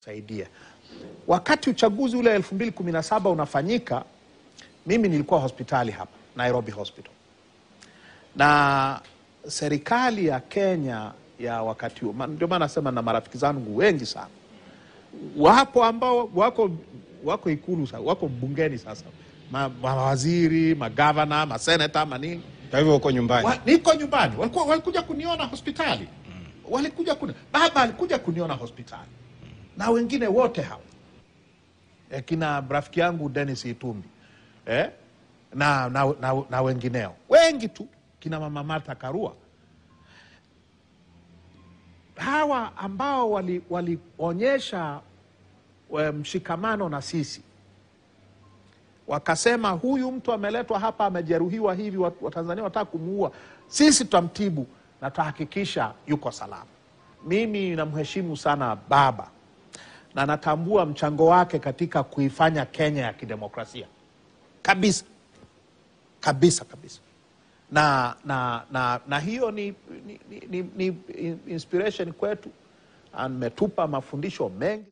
Saidia. Wakati uchaguzi ule 2017 unafanyika, mimi nilikuwa hospitali hapa, Nairobi Hospital. Na serikali ya Kenya ya wakati huo, ndio maana nasema na marafiki zangu wengi sana, wapo ambao wako ikulu sasa, wako bungeni sasa. Mawaziri, magavana, maseneta, manini. Kwa hivyo uko nyumbani? Niko nyumbani. Walikuja kuniona hospitali. Baba alikuja kuniona hospitali. Na wengine wote hao. Kina rafiki yangu Dennis Itumbi. Na wengineo. Wengi tu. Kina mama Martha Karua. Hawa ambao walionyesha mshikamano na sisi. Wakasema huyu mtu ameletwa hapa, amejeruhiwa hivi, Watanzania wataka kumuua. Sisi tutamtibu na tutahakikisha yuko salama. Mimi namheshimu sana baba. Na natambua mchango wake katika kuifanya Kenya ya kidemokrasia. Kabisa. Kabisa, kabisa. Na hiyo ni inspiration kwetu. Ametupa mafundisho mengi.